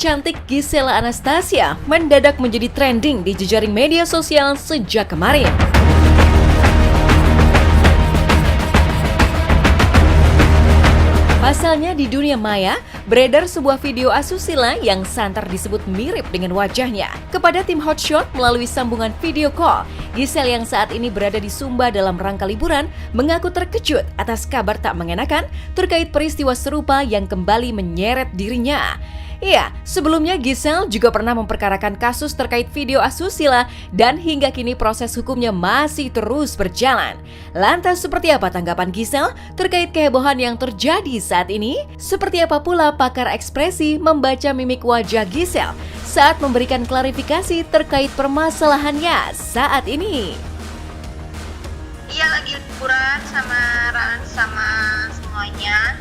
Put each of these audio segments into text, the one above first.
cantik Gisela Anastasia mendadak menjadi trending di jejaring media sosial sejak kemarin. Pasalnya di dunia maya, beredar sebuah video asusila yang santer disebut mirip dengan wajahnya. Kepada tim Hotshot melalui sambungan video call, Giselle yang saat ini berada di Sumba dalam rangka liburan mengaku terkejut atas kabar tak mengenakan terkait peristiwa serupa yang kembali menyeret dirinya. Iya, sebelumnya Giselle juga pernah memperkarakan kasus terkait video asusila dan hingga kini proses hukumnya masih terus berjalan. Lantas seperti apa tanggapan Giselle terkait kehebohan yang terjadi saat ini? Seperti apa pula pakar ekspresi membaca mimik wajah Giselle saat memberikan klarifikasi terkait permasalahannya saat ini? Iya, lagi liburan sama demonya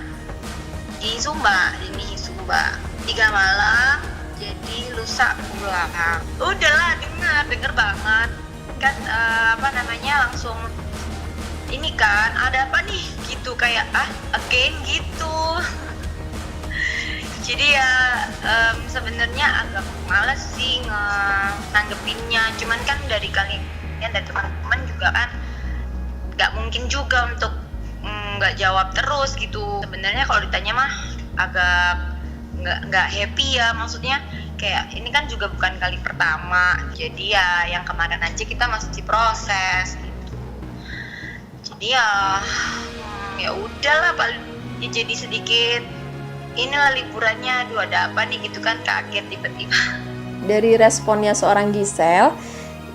di Sumba, 3 malam, jadi lusa pulang. Udahlah, denger banget kan, langsung ini kan ada apa nih gitu, kayak again gitu. Jadi ya sebenarnya agak males sih nanggepinnya, cuman kan dari kalian dan teman-teman juga kan nggak mungkin juga untuk nggak jawab terus gitu. Sebenarnya kalau ditanya mah agak nggak happy ya, maksudnya kayak ini kan juga bukan kali pertama, jadi ya yang kemarin aja kita masih proses gitu. Jadi ya udahlah, paling ya jadi sedikit inilah liburannya, aduh ada apa nih gitu kan, kaget tiba-tiba. Dari responnya seorang Giselle,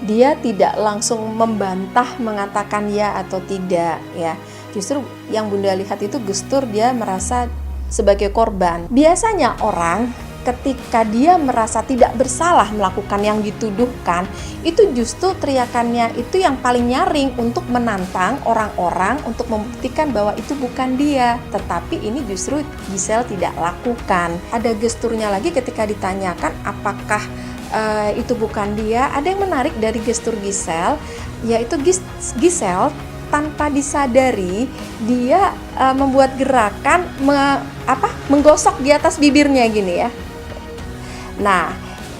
dia tidak langsung membantah mengatakan ya atau tidak ya. Justru yang Bunda lihat itu gestur dia merasa sebagai korban. Biasanya orang ketika dia merasa tidak bersalah melakukan yang dituduhkan, itu justru teriakannya itu yang paling nyaring untuk menantang orang-orang untuk membuktikan bahwa itu bukan dia. Tetapi ini justru Giselle tidak lakukan. Ada gesturnya lagi ketika ditanyakan apakah itu bukan dia. Ada yang menarik dari gestur Giselle, yaitu Giselle tanpa disadari dia membuat gerakan menggosok di atas bibirnya gini ya. Nah,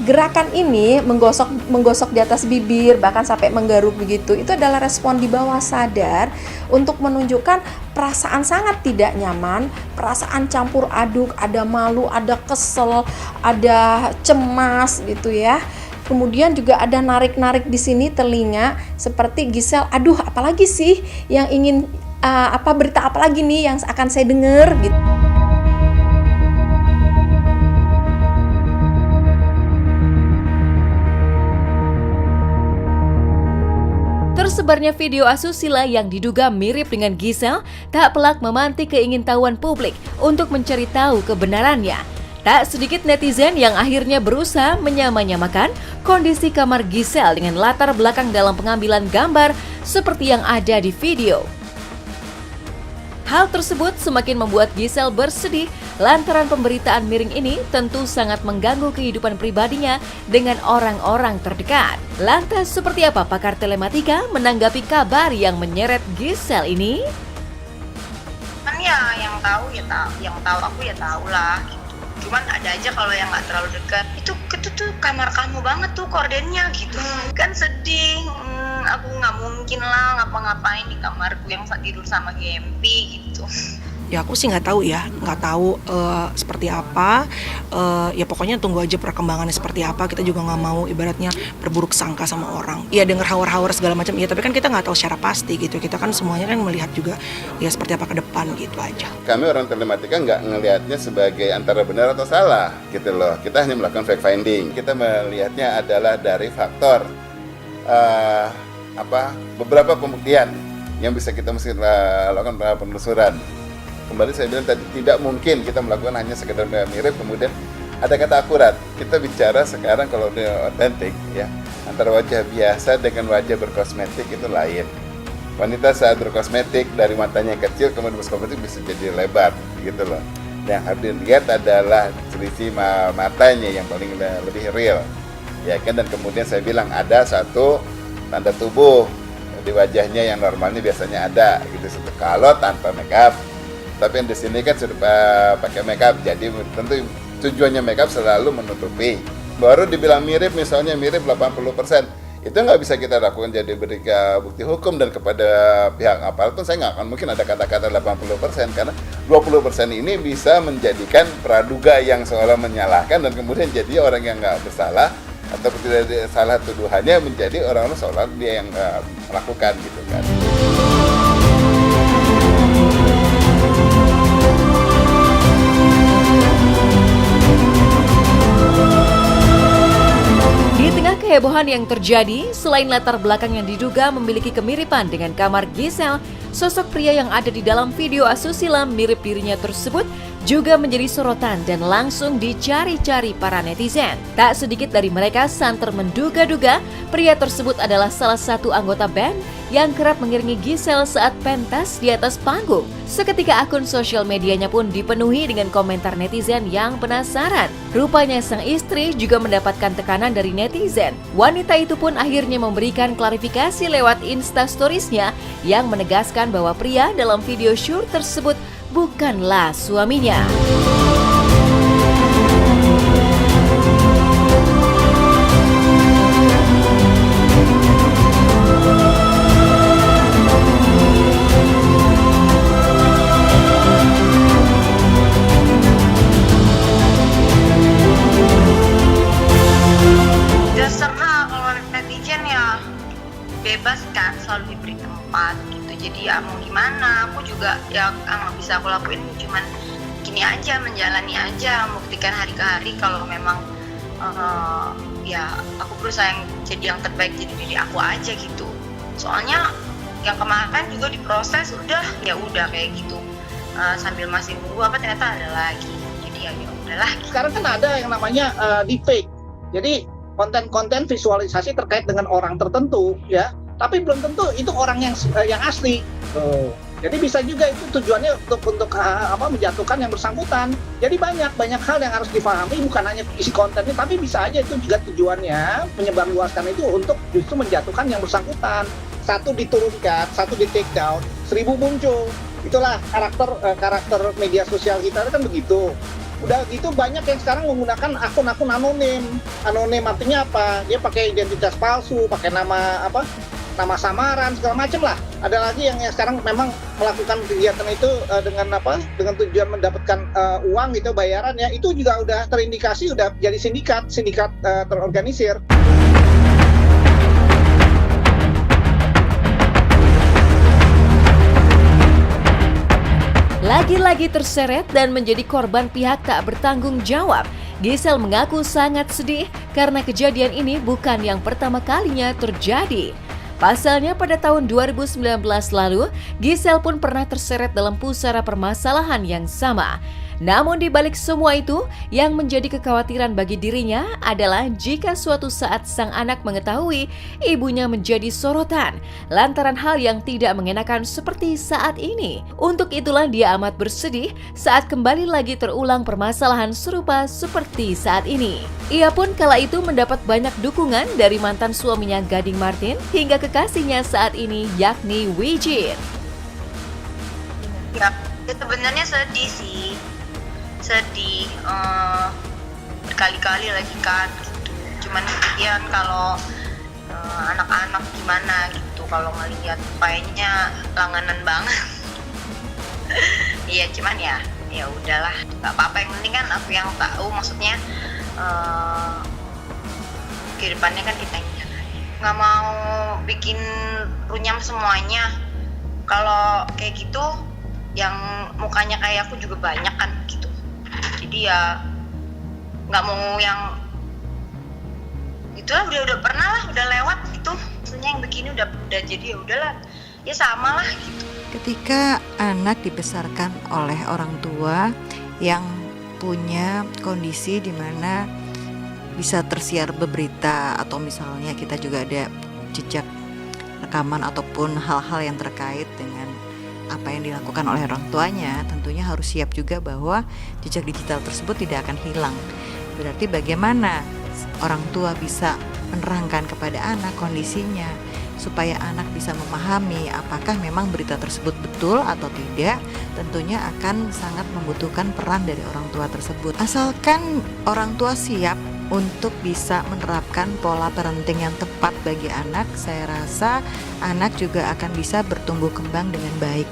gerakan ini menggosok di atas bibir bahkan sampai menggaruk begitu, itu adalah respon di bawah sadar untuk menunjukkan perasaan sangat tidak nyaman, perasaan campur aduk, ada malu, ada kesel, ada cemas gitu ya. Kemudian juga ada narik-narik di sini telinga seperti Giselle, aduh apalagi sih yang ingin berita apa lagi nih yang akan saya dengar gitu. Tersebarnya video asusila yang diduga mirip dengan Giselle tak pelak memantik keingintahuan publik untuk mencari tahu kebenarannya. Tak sedikit netizen yang akhirnya berusaha menyamanyamakan kondisi kamar Giselle dengan latar belakang dalam pengambilan gambar seperti yang ada di video. Hal tersebut semakin membuat Giselle bersedih lantaran pemberitaan miring ini tentu sangat mengganggu kehidupan pribadinya dengan orang-orang terdekat. Lantas seperti apa pakar telematika menanggapi kabar yang menyeret Giselle ini? Kan ya yang tahu aku ya tahu lah gitu. Cuman ada aja kalau yang nggak terlalu dekat, itu tuh kamar kamu banget tuh kordennya gitu. Kan sedih, aku nggak mungkin lah ngapa-ngapain di kamarku yang tidur sama Gempi gitu. Ya aku sih nggak tahu seperti apa, ya pokoknya tunggu aja perkembangannya seperti apa. Kita juga nggak mau ibaratnya berburuk sangka sama orang. Ya dengar hawar-hawar segala macam, ya tapi kan kita nggak tahu secara pasti gitu. Kita kan semuanya kan melihat juga ya seperti apa ke depan gitu aja. Kami orang telematika nggak ngelihatnya sebagai antara benar atau salah gitu loh. Kita hanya melakukan fact finding. Kita melihatnya adalah dari faktor beberapa pembuktian yang bisa kita mesti lakukan penelusuran. Kembali saya bilang tadi, tidak mungkin kita melakukan hanya sekedar mirip kemudian ada kata akurat. Kita bicara sekarang kalau dia otentik ya, antara wajah biasa dengan wajah berkosmetik itu lain. Wanita saat berkosmetik dari matanya yang kecil kemudian berkosmetik bisa jadi lebar gitu loh. Yang harus dilihat adalah selisih matanya yang paling lebih real ya kan. Dan kemudian saya bilang ada satu tanda tubuh di wajahnya yang normalnya biasanya ada gitu. Kalau tanpa makeup, tapi yang di sini kan sudah pakai makeup, jadi tentu tujuannya makeup selalu menutupi. Baru dibilang mirip, misalnya mirip 80%, itu nggak bisa kita lakukan jadi berikan bukti hukum, dan kepada pihak aparat pun saya nggak akan mungkin ada kata-kata 80%, karena 20% ini bisa menjadikan praduga yang seolah menyalahkan dan kemudian jadi orang yang nggak bersalah atau tidak salah tuduhannya menjadi orang-orang seolah dia yang melakukan gitu kan. Di tengah kehebohan yang terjadi, selain latar belakang yang diduga memiliki kemiripan dengan kamar Giselle, sosok pria yang ada di dalam video asusila mirip dirinya tersebut juga menjadi sorotan dan langsung dicari-cari para netizen. Tak sedikit dari mereka santer menduga-duga pria tersebut adalah salah satu anggota band yang kerap mengiringi Giselle saat pentas di atas panggung. Seketika akun sosial medianya pun dipenuhi dengan komentar netizen yang penasaran. Rupanya sang istri juga mendapatkan tekanan dari netizen. Wanita itu pun akhirnya memberikan klarifikasi lewat Instastories-nya yang menegaskan bahwa pria dalam video shoot tersebut bukanlah suaminya. Terserah, kalau netizen ya bebas kan, selalu diberi tempat gitu. Jadi ya mau gimana, aku juga ya nggak bisa aku lakuin, cuman gini aja, menjalani aja, membuktikan hari ke hari kalau memang ya aku berusaha jadi yang terbaik, jadi diri aku aja gitu. Soalnya yang kemarin juga diproses udah kayak gitu, sambil masih nunggu apa ternyata ada lagi, jadi ya udahlah. Sekarang kan ada yang namanya deepfake, jadi konten-konten visualisasi terkait dengan orang tertentu ya, tapi belum tentu itu orang yang asli. Jadi bisa juga itu tujuannya untuk menjatuhkan yang bersangkutan. Jadi banyak hal yang harus difahami, bukan hanya isi kontennya, tapi bisa aja itu juga tujuannya menyebarluaskan itu untuk justru menjatuhkan yang bersangkutan. Satu diturunkan, satu di take down, 1000 muncul. Itulah karakter media sosial kita kan begitu. Udah gitu banyak yang sekarang menggunakan akun-akun anonim. Anonim artinya apa? Dia pakai identitas palsu, pakai nama samaran, segala macam lah. Ada lagi yang sekarang memang melakukan kegiatan itu dengan tujuan mendapatkan uang gitu, bayaran ya. Itu juga udah terindikasi udah jadi sindikat terorganisir. Lagi-lagi terseret dan menjadi korban pihak tak bertanggung jawab. Giselle mengaku sangat sedih karena kejadian ini bukan yang pertama kalinya terjadi. Pasalnya pada tahun 2019 lalu, Giselle pun pernah terseret dalam pusara permasalahan yang sama. Namun di balik semua itu, yang menjadi kekhawatiran bagi dirinya adalah jika suatu saat sang anak mengetahui ibunya menjadi sorotan lantaran hal yang tidak mengenakan seperti saat ini. Untuk itulah dia amat bersedih saat kembali lagi terulang permasalahan serupa seperti saat ini. Ia pun kala itu mendapat banyak dukungan dari mantan suaminya Gading Martin hingga kekasihnya saat ini yakni Wijin. Ya sebenarnya sedih sih. Berkali-kali lagi kan gitu. Cuman kemudian kalau anak-anak gimana gitu kalau ngelihat payanya langganan banget. Iya cuman ya udahlah, nggak apa-apa, yang penting kan aku yang tahu, maksudnya kehidupannya kan kita yang jalani. Nggak mau bikin runyam semuanya. Kalau kayak gitu yang mukanya kayak aku juga banyak kan gitu. Jadi ya nggak mau yang itulah, udah pernah lah, udah lewat gitu. Maksudnya yang begini udah jadi ya udahlah, ya sama lah gitu. Ketika anak dibesarkan oleh orang tua yang punya kondisi di mana bisa tersiar berita, atau misalnya kita juga ada jejak rekaman ataupun hal-hal yang terkait dengan apa yang dilakukan oleh orang tuanya, tentunya harus siap juga bahwa jejak digital tersebut tidak akan hilang. Berarti bagaimana orang tua bisa menerangkan kepada anak kondisinya supaya anak bisa memahami apakah memang berita tersebut betul atau tidak, tentunya akan sangat membutuhkan peran dari orang tua tersebut. Asalkan orang tua siap untuk bisa menerapkan pola parenting yang tepat bagi anak, saya rasa anak juga akan bisa bertumbuh kembang dengan baik.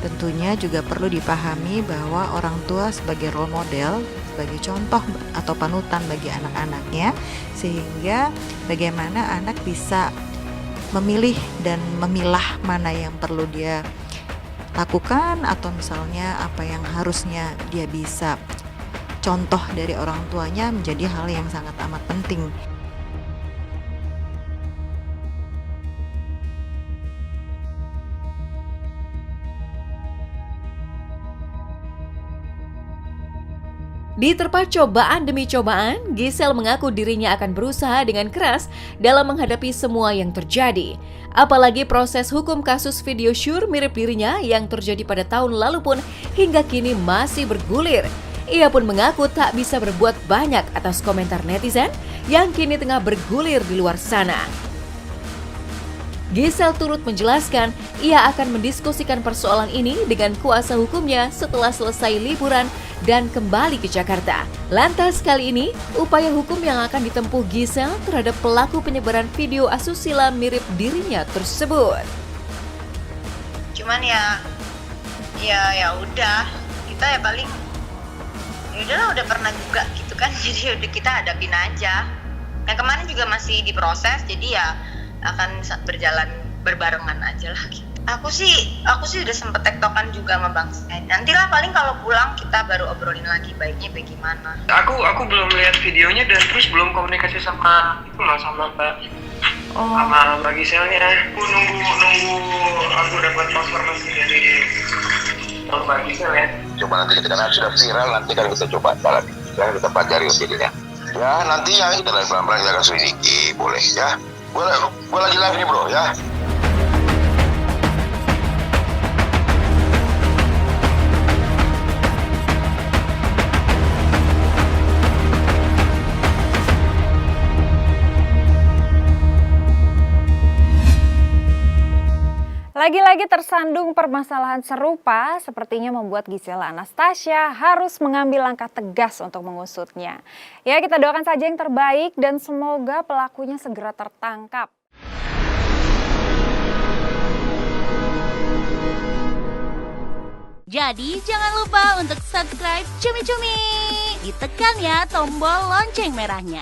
Tentunya juga perlu dipahami bahwa orang tua sebagai role model, sebagai contoh atau panutan bagi anak-anaknya, sehingga bagaimana anak bisa memilih dan memilah mana yang perlu dia lakukan atau misalnya apa yang harusnya dia bisa contoh dari orang tuanya menjadi hal yang sangat amat penting. Diterpa cobaan demi cobaan, Gisel mengaku dirinya akan berusaha dengan keras dalam menghadapi semua yang terjadi. Apalagi proses hukum kasus video syur mirip dirinya yang terjadi pada tahun lalu pun hingga kini masih bergulir. Ia pun mengaku tak bisa berbuat banyak atas komentar netizen yang kini tengah bergulir di luar sana. Gisel turut menjelaskan ia akan mendiskusikan persoalan ini dengan kuasa hukumnya setelah selesai liburan dan kembali ke Jakarta. Lantas kali ini, upaya hukum yang akan ditempuh Gisel terhadap pelaku penyebaran video asusila mirip dirinya tersebut. Cuman ya udah, kita ya paling ya udahlah, udah pernah juga gitu kan, jadi udah kita hadapin aja. Nah kemarin juga masih diproses, jadi ya akan berjalan berbarengan aja lah gitu. Aku sih udah sempet tektokan juga sama Bang Said. Nantilah paling kalau pulang kita baru obrolin lagi baiknya bagaimana. Aku belum lihat videonya dan terus belum komunikasi sama sama Mbak. Sama Mbak Giselnya. Aku nunggu aku dapat informasi dari Mbak Gisel ya. Coba nanti kita kan sudah viral, nanti kan kita coba jalan, kita pelajari jadinya. Ya nanti ya kita lagi pelan-pelan kita akan selidiki, boleh ya. Gue lagi live nih bro ya. Lagi-lagi tersandung permasalahan serupa sepertinya membuat Gisela Anastasia harus mengambil langkah tegas untuk mengusutnya. Ya, kita doakan saja yang terbaik dan semoga pelakunya segera tertangkap. Jadi jangan lupa untuk subscribe Cumi Cumi. Ditekan ya tombol lonceng merahnya.